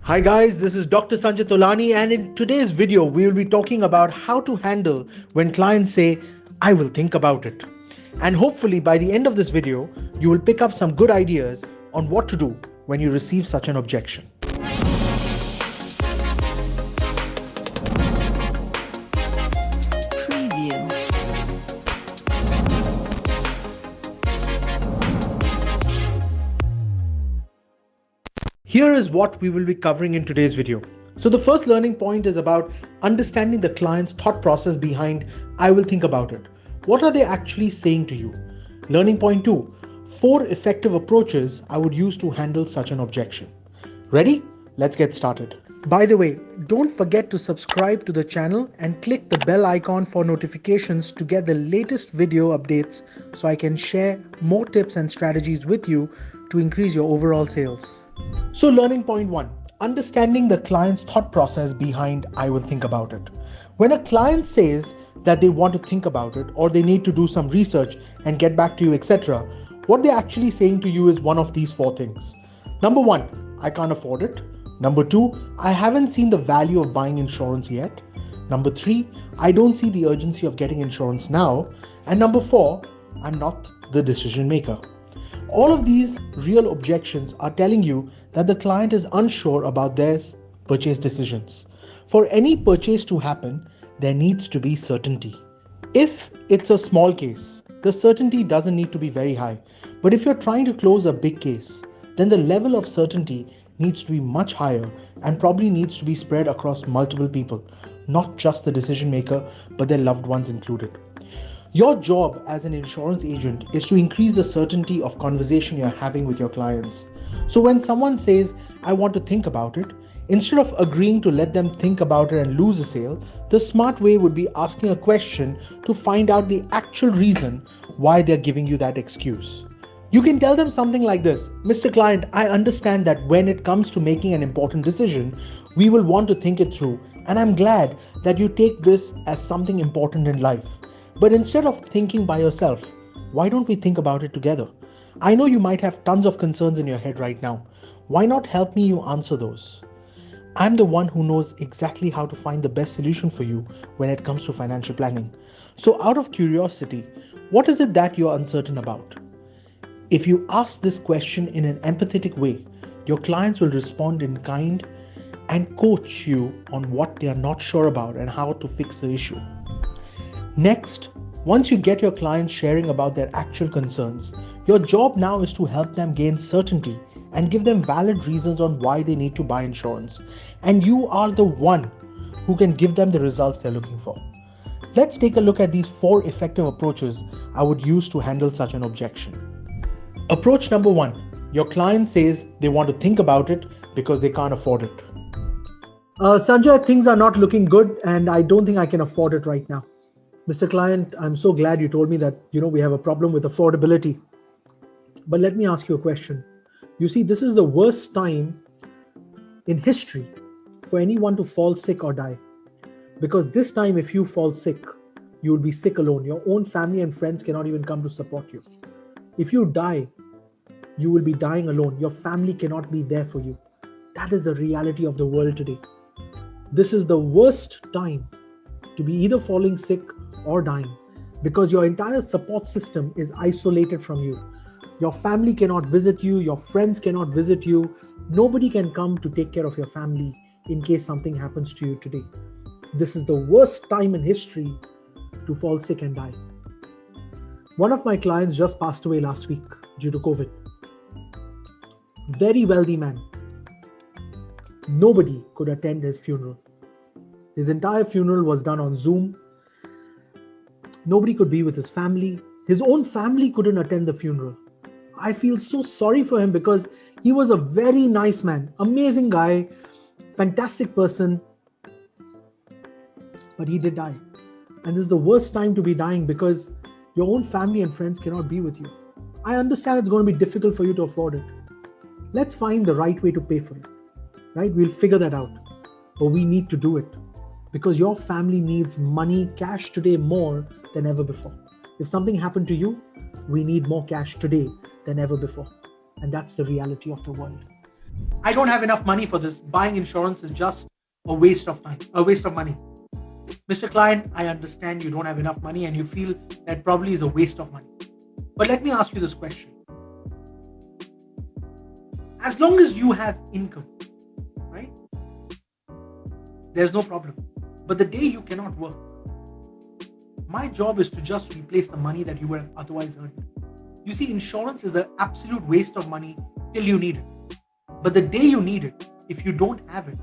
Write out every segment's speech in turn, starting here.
Hi guys, this is Dr. Sanjay Tolani, and in today's video we will be talking about how to handle when clients say, I will think about it. And hopefully by the end of this video, you will pick up some good ideas on what to do when you receive such an objection. Preview. Here is what we will be covering in today's video. So the first learning point is about understanding the client's thought process behind I will think about it. What are they actually saying to you? Learning point 2, 4 effective approaches I would use to handle such an objection. Ready? Let's get started. By the way, don't forget to subscribe to the channel and click the bell icon for notifications to get the latest video updates so I can share more tips and strategies with you to increase your overall sales. So learning point 1, understanding the client's thought process behind I will think about it. When a client says that they want to think about it or they need to do some research and get back to you, etc., what they're actually saying to you is one of these 4 things. Number 1, I can't afford it. Number 2, I haven't seen the value of buying insurance yet. Number 3, I don't see the urgency of getting insurance now. And number 4, I'm not the decision maker. All of these real objections are telling you that the client is unsure about their purchase decisions. For any purchase to happen, there needs to be certainty. If it's a small case, the certainty doesn't need to be very high. But if you're trying to close a big case, then the level of certainty needs to be much higher and probably needs to be spread across multiple people, not just the decision maker, but their loved ones included. Your job as an insurance agent is to increase the certainty of conversation you're having with your clients. So when someone says, I want to think about it, instead of agreeing to let them think about it and lose a sale, the smart way would be asking a question to find out the actual reason why they're giving you that excuse. You can tell them something like this, Mr. Client, I understand that when it comes to making an important decision, we will want to think it through, and I'm glad that you take this as something important in life. But instead of thinking by yourself, why don't we think about it together? I know you might have tons of concerns in your head right now. Why not help me you answer those? I'm the one who knows exactly how to find the best solution for you when it comes to financial planning. So out of curiosity, what is it that you're uncertain about? If you ask this question in an empathetic way, your clients will respond in kind and coach you on what they are not sure about and how to fix the issue. Next, once you get your clients sharing about their actual concerns, your job now is to help them gain certainty and give them valid reasons on why they need to buy insurance. And you are the one who can give them the results they're looking for. Let's take a look at these 4 effective approaches I would use to handle such an objection. Approach number 1, your client says they want to think about it because they can't afford it. Sanjay, things are not looking good and I don't think I can afford it right now. Mr. Client, I'm so glad you told me that, we have a problem with affordability. But let me ask you a question. You see, this is the worst time in history for anyone to fall sick or die. Because this time, if you fall sick, you will be sick alone. Your own family and friends cannot even come to support you. If you die, you will be dying alone. Your family cannot be there for you. That is the reality of the world today. This is the worst time to be either falling sick or dying because your entire support system is isolated from you. Your family cannot visit you, your friends cannot visit you, nobody can come to take care of your family in case something happens to you today. This is the worst time in history to fall sick and die. One of my clients just passed away last week due to COVID. Very wealthy man. Nobody could attend his funeral. His entire funeral was done on Zoom. Nobody could be with his family. His own family couldn't attend the funeral. I feel so sorry for him because he was a very nice man, amazing guy, fantastic person. But he did die. And this is the worst time to be dying because your own family and friends cannot be with you. I understand it's going to be difficult for you to afford it. Let's find the right way to pay for it, right? We'll figure that out. But we need to do it because your family needs money, cash today more than ever before. If something happened to you, we need more cash today than ever before. And that's the reality of the world. I don't have enough money for this. Buying insurance is just a waste of time, a waste of money. Mr. Client, I understand you don't have enough money and you feel that probably is a waste of money. But let me ask you this question. As long as you have income, right? There's no problem. But the day you cannot work, my job is to just replace the money that you would have otherwise earned. You see, insurance is an absolute waste of money till you need it. But the day you need it, if you don't have it,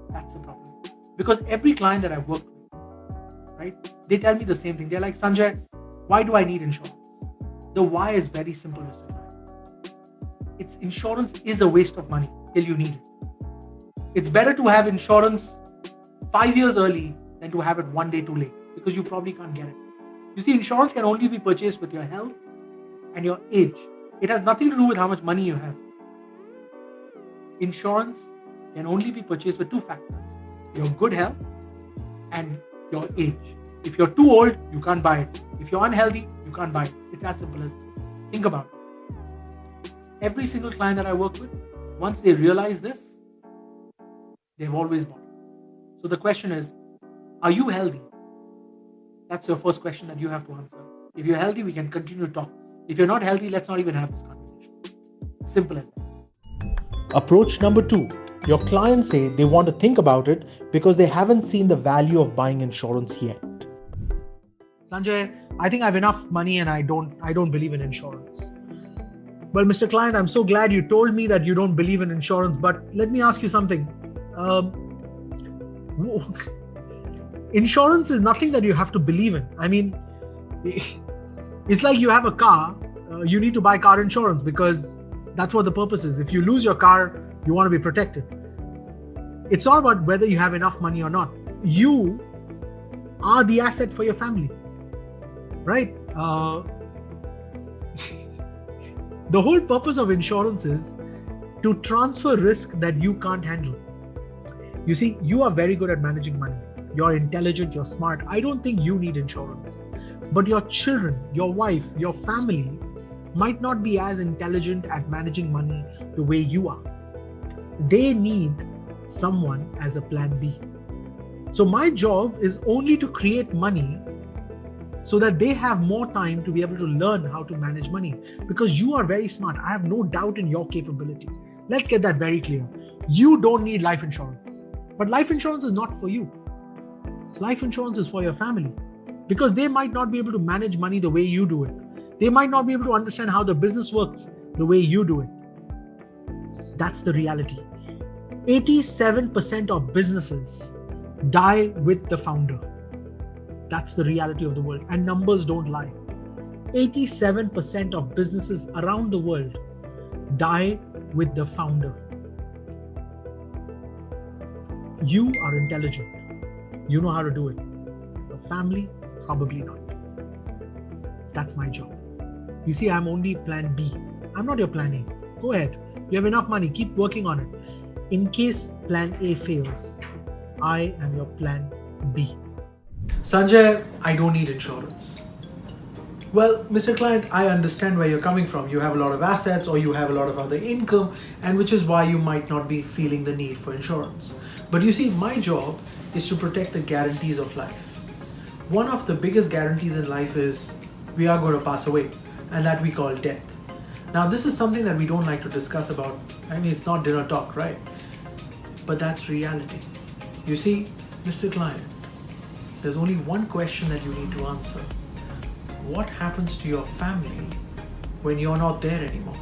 that's the problem. Because every client that I work with, right, they tell me the same thing. They're like, Sanjay, why do I need insurance? The why is very simple, Mr. Client. It's insurance is a waste of money till you need it. It's better to have insurance 5 years early than to have it one day too late, because you probably can't get it. You see, insurance can only be purchased with your health and your age. It has nothing to do with how much money you have. Insurance can only be purchased with two factors: your good health and your age. If you're too old, you can't buy it. If you're unhealthy, you can't buy it. It's as simple as that. Think about it. Every single client that I work with, once they realize this, they've always bought it. So the question is, are you healthy? That's your first question that you have to answer. If you're healthy, we can continue to talk. If you're not healthy, let's not even have this conversation. Simple as that. Approach number 2. Your clients say they want to think about it because they haven't seen the value of buying insurance yet. Sanjay, I think I have enough money and I don't believe in insurance. Well, Mr. Client, I'm so glad you told me that you don't believe in insurance, but let me ask you something. Insurance is nothing that you have to believe in. I mean, it's like you have a car, you need to buy car insurance because that's what the purpose is. If you lose your car, you want to be protected. It's not about whether you have enough money or not. You are the asset for your family, right? The whole purpose of insurance is to transfer risk that you can't handle. You see, you are very good at managing money. You're intelligent, you're smart. I don't think you need insurance. But your children, your wife, your family might not be as intelligent at managing money the way you are. They need someone as a plan B. So my job is only to create money so that they have more time to be able to learn how to manage money, because you are very smart. I have no doubt in your capability. Let's get that very clear. You don't need life insurance, but life insurance is not for you. Life insurance is for your family, because they might not be able to manage money the way you do it. They might not be able to understand how the business works the way you do it. That's the reality. 87% of businesses die with the founder. That's the reality of the world, and numbers don't lie. 87% of businesses around the world die with the founder. You are intelligent. You know how to do it. Your family, probably not. That's my job. You see, I'm only plan B. I'm not your plan A. Go ahead. You have enough money. Keep working on it. In case plan A fails, I am your plan B. Sanjay, I don't need insurance. Well, Mr. Client, I understand where you're coming from. You have a lot of assets or you have a lot of other income, and which is why you might not be feeling the need for insurance. But you see, my job is to protect the guarantees of life. One of the biggest guarantees in life is we are going to pass away, and that we call death. Now, this is something that we don't like to discuss about. I mean, it's not dinner talk, right? But that's reality. You see, Mr. Client, there's only one question that you need to answer. What happens to your family when you're not there anymore?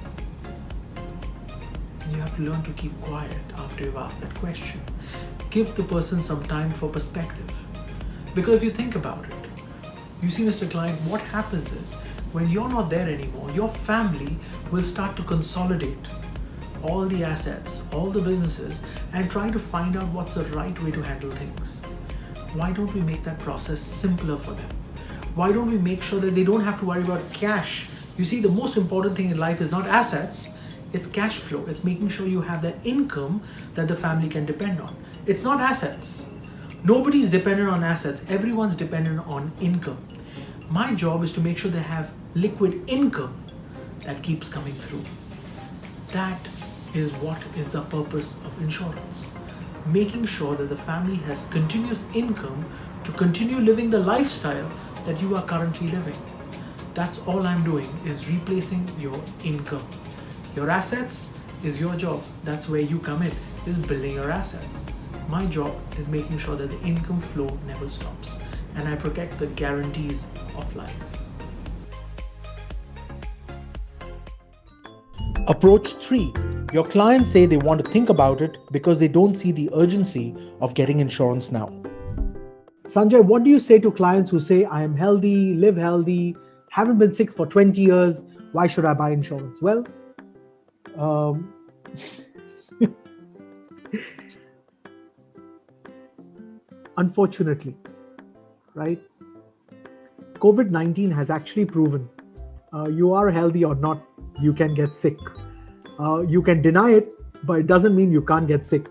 And you have to learn to keep quiet after you've asked that question. Give the person some time for perspective. Because if you think about it, you see, Mr. Client, what happens is when you're not there anymore, your family will start to consolidate all the assets, all the businesses, and try to find out what's the right way to handle things. Why don't we make that process simpler for them? Why don't we make sure that they don't have to worry about cash? You see, the most important thing in life is not assets, it's cash flow. It's making sure you have the income that the family can depend on. It's not assets. Nobody's dependent on assets. Everyone's dependent on income. My job is to make sure they have liquid income that keeps coming through. That is what is the purpose of insurance. Making sure that the family has continuous income to continue living the lifestyle that you are currently living. That's all I'm doing, is replacing your income. Your assets is your job. That's where you come in, is building your assets. My job is making sure that the income flow never stops, and I protect the guarantees of life. Approach 3. Your clients say they want to think about it because they don't see the urgency of getting insurance now. Sanjay, what do you say to clients who say, I am healthy, live healthy, haven't been sick for 20 years, why should I buy insurance? Well, unfortunately, right? COVID-19 has actually proven you are healthy or not, you can get sick. You can deny it, but it doesn't mean you can't get sick.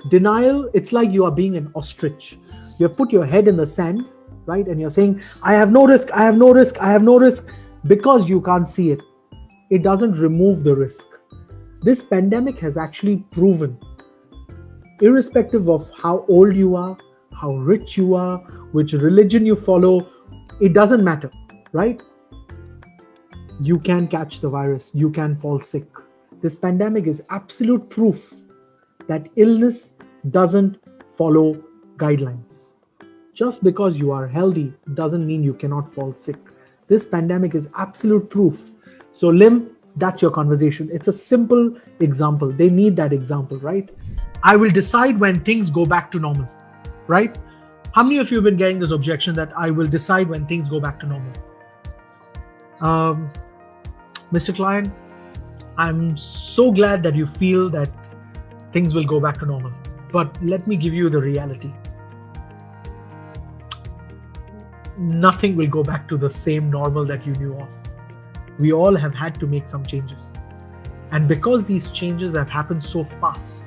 Denial, it's like you are being an ostrich. You have put your head in the sand, right? And you're saying, I have no risk, I have no risk, I have no risk, because you can't see it. It doesn't remove the risk. This pandemic has actually proven, irrespective of how old you are, how rich you are, which religion you follow, it doesn't matter, right? You can catch the virus, you can fall sick. This pandemic is absolute proof that illness doesn't follow guidelines. Just because you are healthy doesn't mean you cannot fall sick. This pandemic is absolute proof. So Lim, that's your conversation. It's a simple example. They need that example, right? I will decide when things go back to normal, right? How many of you have been getting this objection that I will decide when things go back to normal? Mr. Client, I'm so glad that you feel that things will go back to normal. But let me give you the reality. Nothing will go back to the same normal that you knew of. We all have had to make some changes. And because these changes have happened so fast,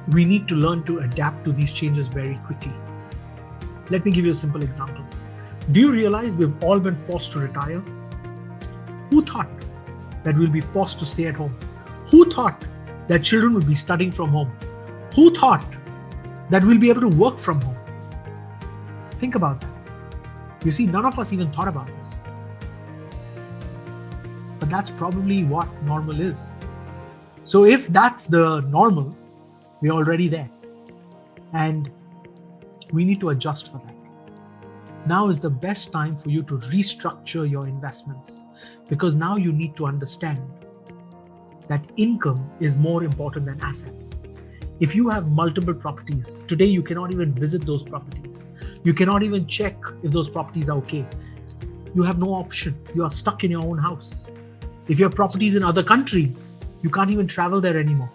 we need to learn to adapt to these changes very quickly. Let me give you a simple example. Do you realize we've all been forced to retire? Who thought that we'll be forced to stay at home? Who thought that children will be studying from home? Who thought that we'll be able to work from home? Think about that. You see, none of us even thought about this. But that's probably what normal is. So if that's the normal, we're already there. And we need to adjust for that. Now is the best time for you to restructure your investments, because now you need to understand that income is more important than assets. If you have multiple properties, today you cannot even visit those properties. You cannot even check if those properties are okay. You have no option. You are stuck in your own house. If you have properties in other countries, you can't even travel there anymore.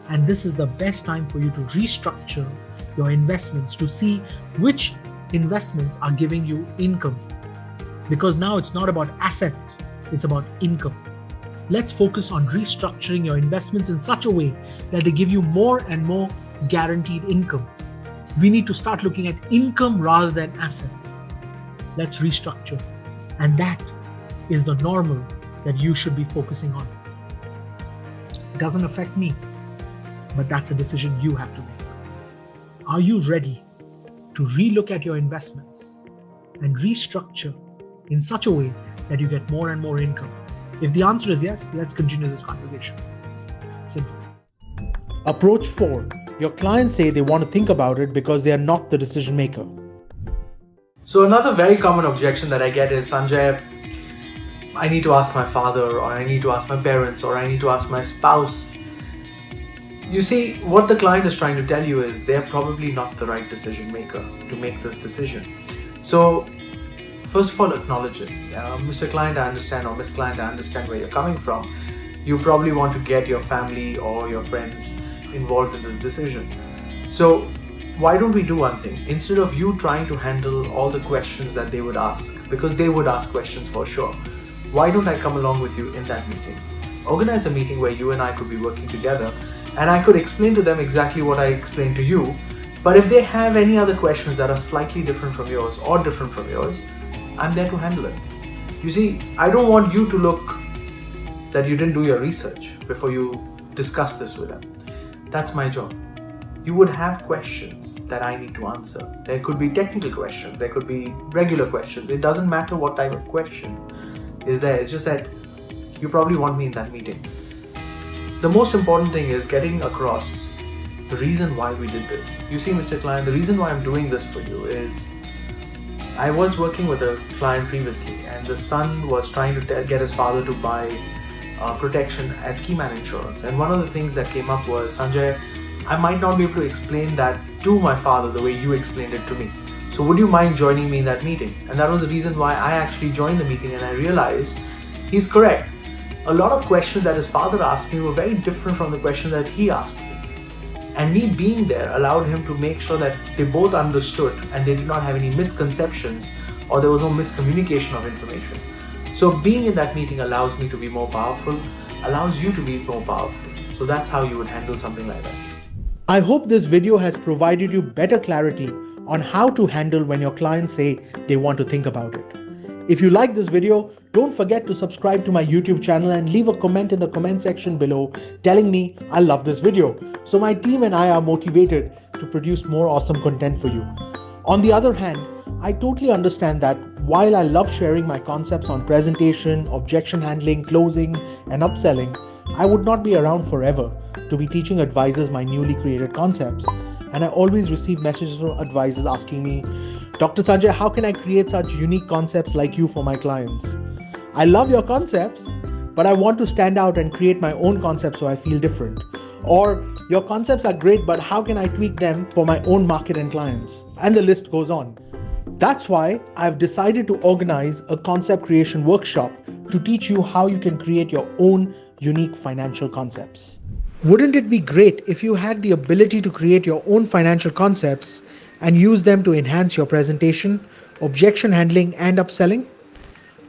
And this is the best time for you to restructure your investments to see which investments are giving you income. Because now it's not about asset, it's about income. Let's focus on restructuring your investments in such a way that they give you more and more guaranteed income. We need to start looking at income rather than assets. Let's restructure. And that is the normal that you should be focusing on. It doesn't affect me, but that's a decision you have to make. Are you ready to relook at your investments and restructure in such a way that you get more and more income? If the answer is yes, let's continue this conversation. Simple. Approach 4. Your clients say they want to think about it because they are not the decision maker. So another very common objection that I get is, Sanjay, I need to ask my father, or I need to ask my parents, or I need to ask my spouse. You see, what the client is trying to tell you is they're probably not the right decision maker to make this decision. So first of all, acknowledge it. Mr. Client, I understand, or Miss Client, I understand where you're coming from. You probably want to get your family or your friends involved in this decision. So why don't we do one thing? Instead of you trying to handle all the questions that they would ask, because they would ask questions for sure, why don't I come along with you in that meeting? Organize a meeting where you and I could be working together, and I could explain to them exactly what I explained to you. But if they have any other questions that are slightly different from yours or different from yours, I'm there to handle it. You see, I don't want you to look that you didn't do your research before you discuss this with them. That's my job. You would have questions that I need to answer. There could be technical questions, there could be regular questions. It doesn't matter what type of question is there. It's just that you probably want me in that meeting. The most important thing is getting across the reason why we did this. You see, Mr. Client, the reason why I'm doing this for you is I was working with a client previously, and the son was trying to get his father to buy protection as key man insurance. And one of the things that came up was, Sanjay, I might not be able to explain that to my father the way you explained it to me. So would you mind joining me in that meeting? And that was the reason why I actually joined the meeting, and I realized he's correct. A lot of questions that his father asked me were very different from the question that he asked me. And me being there allowed him to make sure that they both understood and they did not have any misconceptions, or there was no miscommunication of information. So being in that meeting allows me to be more powerful, allows you to be more powerful. So that's how you would handle something like that. I hope this video has provided you better clarity on how to handle when your clients say they want to think about it. If you like this video, don't forget to subscribe to my YouTube channel and leave a comment in the comment section below telling me I love this video, so my team and I are motivated to produce more awesome content for you. On the other hand, I totally understand that while I love sharing my concepts on presentation, objection handling, closing, and upselling, I would not be around forever to be teaching advisors my newly created concepts. And I always receive messages from advisors asking me, Dr. Sanjay, how can I create such unique concepts like you for my clients? I love your concepts, but I want to stand out and create my own concepts so I feel different. Or your concepts are great, but how can I tweak them for my own market and clients? And the list goes on. That's why I've decided to organize a concept creation workshop to teach you how you can create your own unique financial concepts. Wouldn't it be great if you had the ability to create your own financial concepts and use them to enhance your presentation, objection handling, and upselling?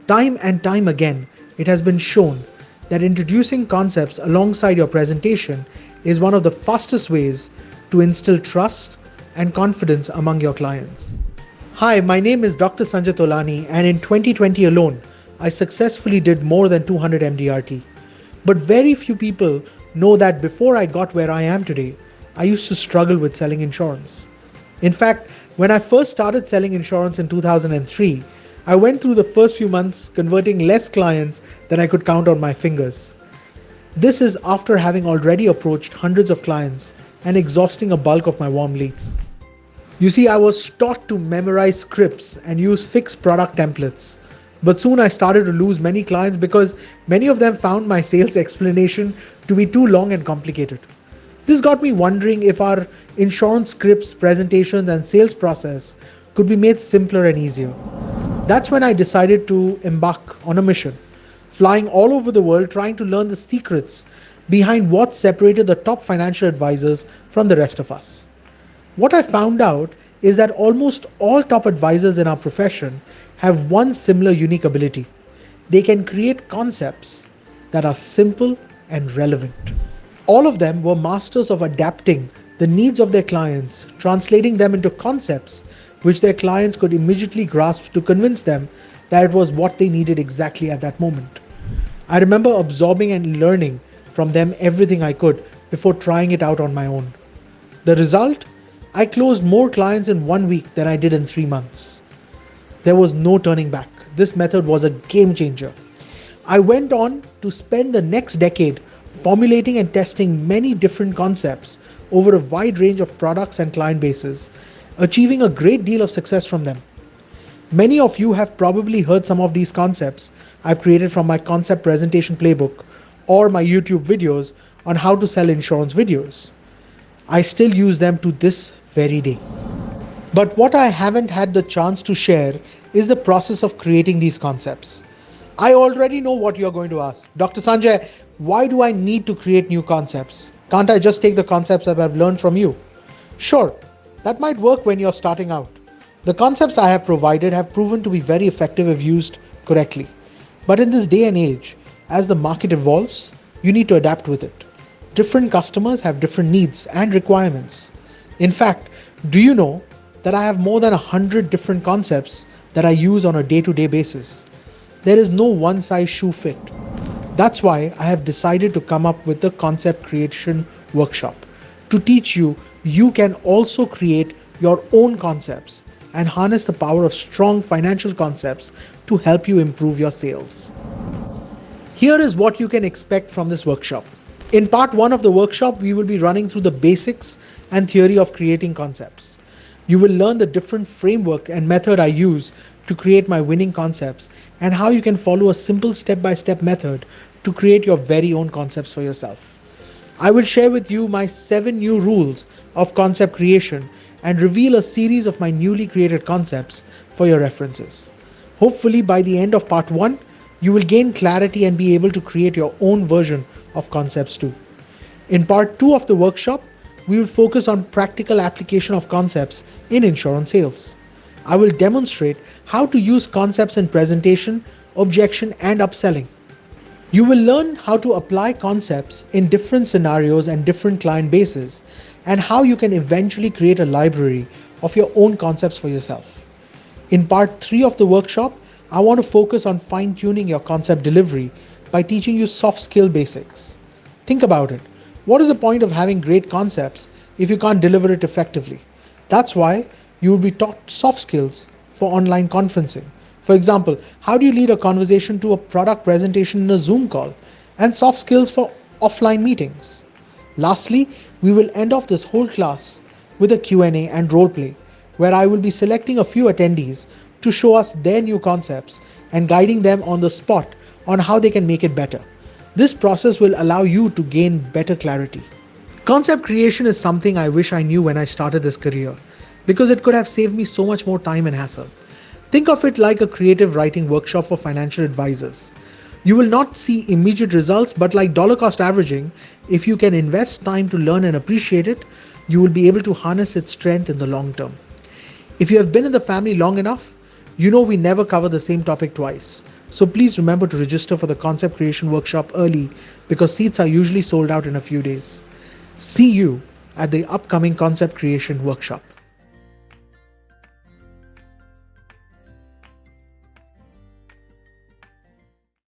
Time and time again, it has been shown that introducing concepts alongside your presentation is one of the fastest ways to instill trust and confidence among your clients. Hi, my name is Dr. Sanjay Tolani, and in 2020 alone, I successfully did more than 200 MDRT. But very few people know that before I got where I am today, I used to struggle with selling insurance. In fact, when I first started selling insurance in 2003, I went through the first few months converting less clients than I could count on my fingers. This is after having already approached hundreds of clients and exhausting a bulk of my warm leads. You see, I was taught to memorize scripts and use fixed product templates. But soon I started to lose many clients because many of them found my sales explanation to be too long and complicated. This got me wondering if our insurance scripts, presentations, and sales process could be made simpler and easier. That's when I decided to embark on a mission, flying all over the world trying to learn the secrets behind what separated the top financial advisors from the rest of us. What I found out is that almost all top advisors in our profession have one similar unique ability. They can create concepts that are simple and relevant. All of them were masters of adapting the needs of their clients, translating them into concepts which their clients could immediately grasp to convince them that it was what they needed exactly at that moment. I remember absorbing and learning from them everything I could before trying it out on my own. The result? I closed more clients in 1 week than I did in 3 months. There was no turning back. This method was a game changer. I went on to spend the next decade formulating and testing many different concepts over a wide range of products and client bases, achieving a great deal of success from them. Many of you have probably heard some of these concepts I've created from my concept presentation playbook or my YouTube videos on how to sell insurance videos. I still use them to this very day. But what I haven't had the chance to share is the process of creating these concepts. I already know what you're going to ask. Dr. Sanjay, why do I need to create new concepts? Can't I just take the concepts that I've learned from you? Sure, that might work when you're starting out. The concepts I have provided have proven to be very effective if used correctly. But in this day and age, as the market evolves, you need to adapt with it. Different customers have different needs and requirements. In fact, do you know that I have more than 100 different concepts that I use on a day-to-day basis? There is no one-size shoe fit. That's why I have decided to come up with the concept creation workshop to teach you you can also create your own concepts and harness the power of strong financial concepts to help you improve your sales. Here is what you can expect from this workshop. In part 1 of the workshop, we will be running through the basics and theory of creating concepts. You will learn the different framework and method I use to create my winning concepts and how you can follow a simple step-by-step method to create your very own concepts for yourself. I will share with you my 7 new rules of concept creation and reveal a series of my newly created concepts for your references. Hopefully by the end of part 1, you will gain clarity and be able to create your own version of concepts too. In part 2 of the workshop, we will focus on practical application of concepts in insurance sales. I will demonstrate how to use concepts in presentation, objection, and upselling. You will learn how to apply concepts in different scenarios and different client bases, and how you can eventually create a library of your own concepts for yourself. In part 3 of the workshop, I want to focus on fine-tuning your concept delivery by teaching you soft skill basics. Think about it. What is the point of having great concepts if you can't deliver it effectively? That's why you will be taught soft skills for online conferencing. For example, how do you lead a conversation to a product presentation in a Zoom call, and soft skills for offline meetings. Lastly, we will end off this whole class with a Q&A and role play, where I will be selecting a few attendees to show us their new concepts and guiding them on the spot on how they can make it better. This process will allow you to gain better clarity. Concept creation is something I wish I knew when I started this career, because it could have saved me so much more time and hassle. Think of it like a creative writing workshop for financial advisors. You will not see immediate results, but like dollar cost averaging, if you can invest time to learn and appreciate it, you will be able to harness its strength in the long term. If you have been in the family long enough, you know we never cover the same topic twice. So please remember to register for the concept creation workshop early, because seats are usually sold out in a few days. See you at the upcoming concept creation workshop.